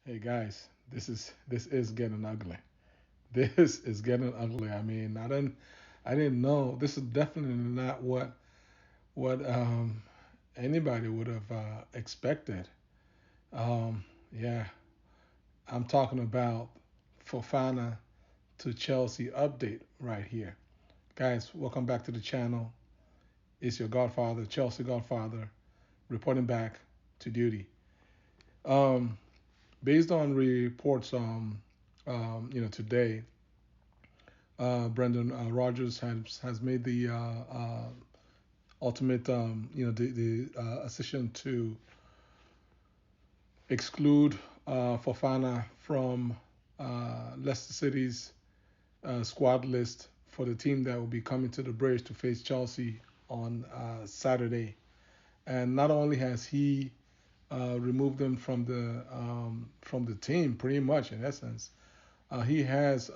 Hey guys, this is getting ugly. This is getting ugly. I mean, I didn't know. This is definitely not what anybody would have expected. Yeah, I'm talking about Fofana to Chelsea update right here, guys. Welcome back to the channel. It's your Godfather, Chelsea Godfather, reporting back to duty. Um, Based on reports, today Brendan Rodgers has made the ultimate, the decision to exclude Fofana from Leicester City's squad list for the team that will be coming to the bridge to face Chelsea on Saturday. And not only has he removed them from the team, pretty much in essence, he has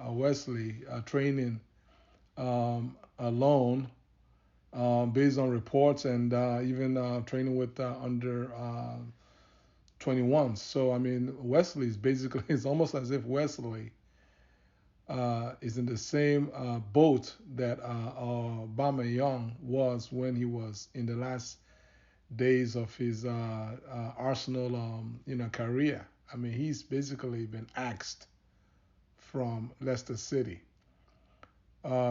Wesley training alone based on reports and even training with under 21. So I mean, Wesley is basically it's almost as if Wesley is in the same boat that Obama Young was when he was in the last days of his Arsenal career. I mean, he's basically been axed from Leicester City.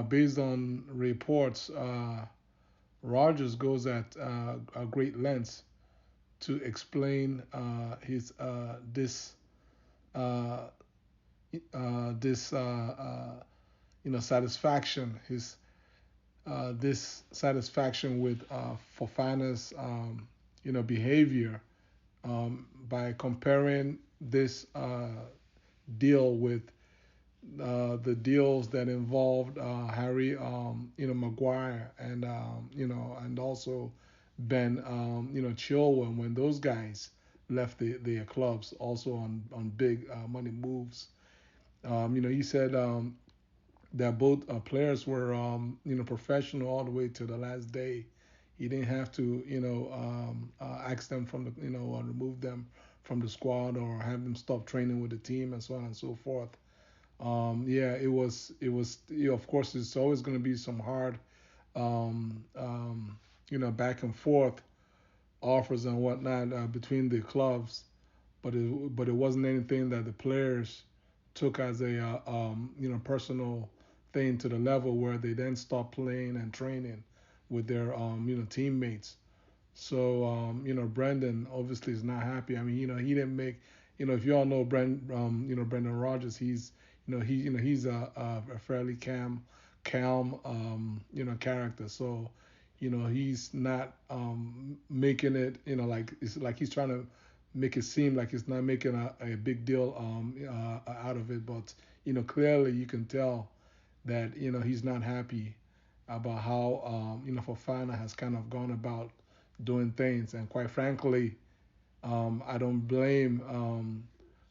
Based on reports, Rogers goes at great lengths to explain his uh, this satisfaction, his dissatisfaction with Fofana's behavior by comparing this deal with the deals that involved Harry Maguire and and also Ben Chilwell when those guys left their clubs also on big money moves. He said that both players were professional all the way to the last day. He didn't have to ask them from the remove them from the squad or have them stop training with the team and so on and so forth. Yeah, it was of course it's always going to be some hard um, um, back and forth offers and whatnot between the clubs, but it wasn't anything that the players took as a personal thing to the level where they then stopped playing and training with their teammates. So Brendan obviously is not happy. I mean, he didn't make, if you all know Brendan Rodgers, he's a fairly calm character. So he's not making it like it's like he's trying to make it seem like he's not making a big deal out of it. But clearly you can tell that he's not happy about how Fofana has kind of gone about doing things. And quite frankly, I don't blame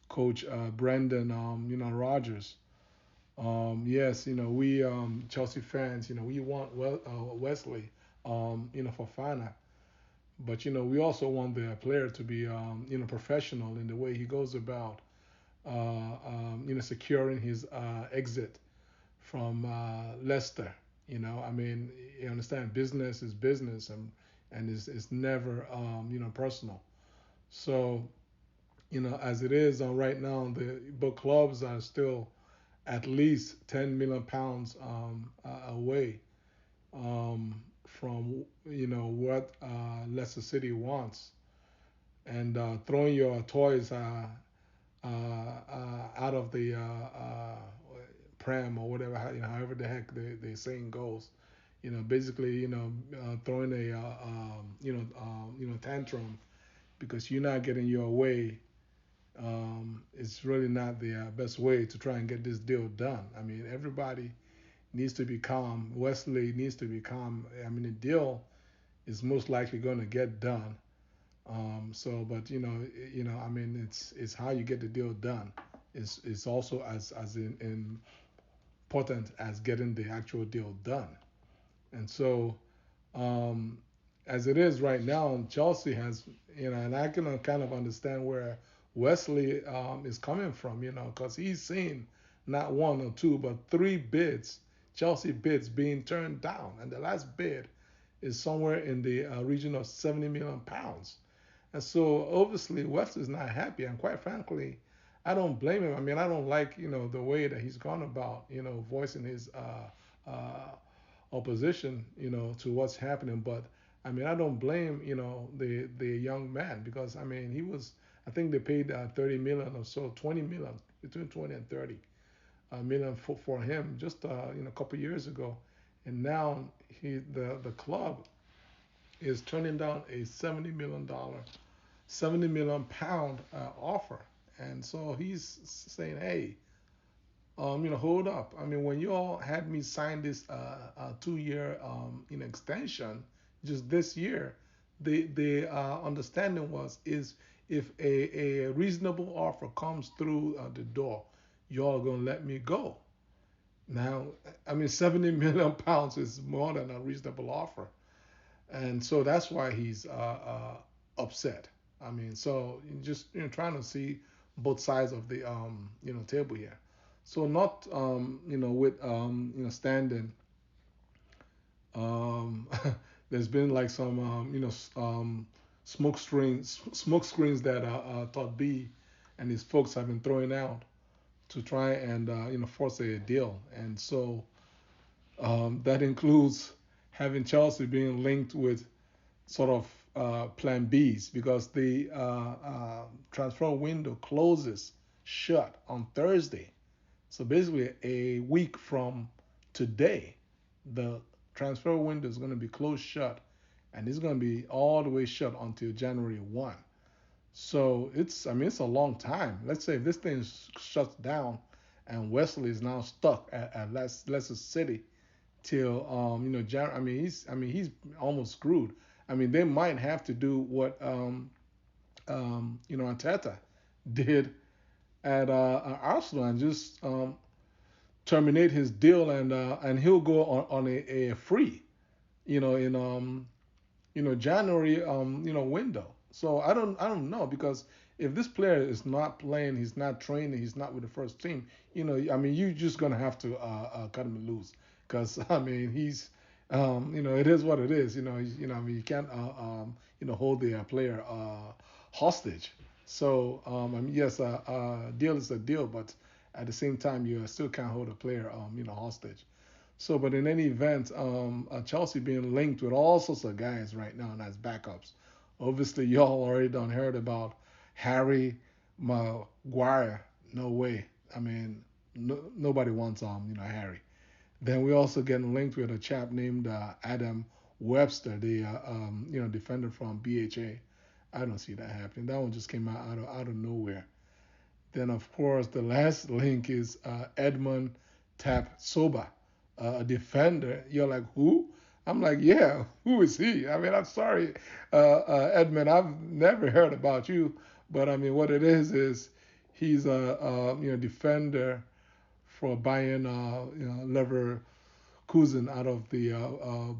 Coach Brendan Rodgers. Yes, we Chelsea fans, we want Wesley, Fofana, but we also want the player to be professional in the way he goes about securing his exit from Leicester. I mean, you understand, business is business, and it's never personal. So as it is right now, the book clubs are still at least 10 million pounds away from what Leicester City wants, and throwing your toys out of the pram or whatever, however the heck the saying goes. Basically, throwing a tantrum because you're not getting your way. It's really not the best way to try and get this deal done. I mean, everybody needs to be calm. Wesley needs to be calm. I mean, the deal is most likely going to get done. But I mean, it's how you get the deal done. It's also as important as getting the actual deal done. And so, as it is right now, Chelsea has, and I can kind of understand where Wesley is coming from, because he's seen not one or two, but three bids, Chelsea bids being turned down. And the last bid is somewhere in the region of 70 million pounds. And so obviously Wesley's not happy. And quite frankly, I don't blame him. I mean, I don't like, the way that he's gone about, voicing his opposition, to what's happening. But I mean, I don't blame, the young man because I mean, he was. I think they paid 30 million or so, 20 million, between 20 and 30 million for him just a couple years ago, and now the club is turning down a $70 million, 70 million pound offer, and so he's saying, hey, hold up. I mean, when you all had me sign this 2 year extension just this year, the understanding was is if a reasonable offer comes through the door, y'all are gonna let me go. Now, I mean, 70 million pounds is more than a reasonable offer, and so that's why he's upset. I mean, so just trying to see both sides of the table here. So not with standing. Um, there's been like some smoke screens that Todd B and his folks have been throwing out to try and force a deal, and so that includes having Chelsea being linked with sort of plan Bs because the transfer window closes shut on Thursday. So basically, a week from today, the transfer window is going to be closed shut, and it's going to be all the way shut until January 1. So I mean, it's a long time. Let's say if this thing shuts down, and Wesley is now stuck at Leicester City till I mean, he's almost screwed. I mean, they might have to do what Arteta did at Arsenal and just terminate his deal and he'll go on a free, in January window. So I don't know because if this player is not playing, he's not training, he's not with the first team, I mean you're just gonna have to cut him loose because I mean he's it is what it is. I mean you can't hold the player hostage. So I mean yes, a deal is a deal, but at the same time you still can't hold a player hostage. So, but in any event, Chelsea being linked with all sorts of guys right now as backups. Obviously, y'all already done heard about Harry Maguire. No way. I mean, nobody wants Harry. Then we also getting linked with a chap named Adam Webster, the defender from BHA. I don't see that happening. That one just came out of nowhere. Then of course the last link is Edmund Tap Soba, a defender. You're like, who? I'm like, yeah, who is he? I mean, I'm sorry, Edmund, I've never heard about you, but I mean, what it is he's a defender for Bayern Leverkusen out of the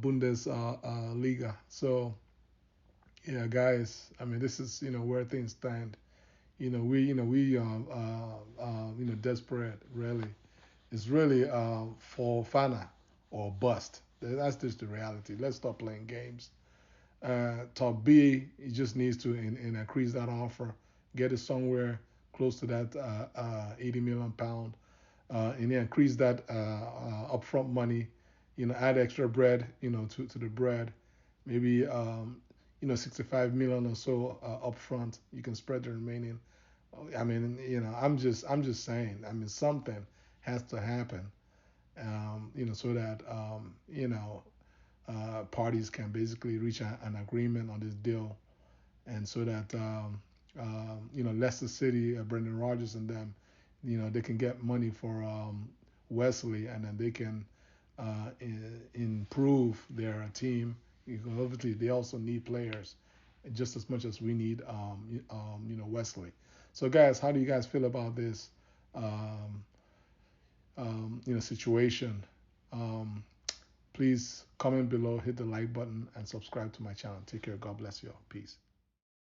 Bundesliga. So yeah, guys, I mean, this is where things stand. We desperate really. It's really for Fofana or bust. That's just the reality. Let's stop playing games. Top B, he just needs to increase that offer, get it somewhere close to that 80 million pound, and then increase that upfront money. Add extra bread, to the bread. Maybe 65 million or so upfront. You can spread the remaining. I mean, I'm just saying. I mean, something has to happen, so that parties can basically reach an agreement on this deal, and so that Leicester City, Brendan Rodgers and them, they can get money for Wesley, and then they can improve their team. Because obviously they also need players just as much as we need Wesley. So guys, how do you guys feel about this situation? Please comment below, hit the like button, and subscribe to my channel. Take care. God bless you all. Peace.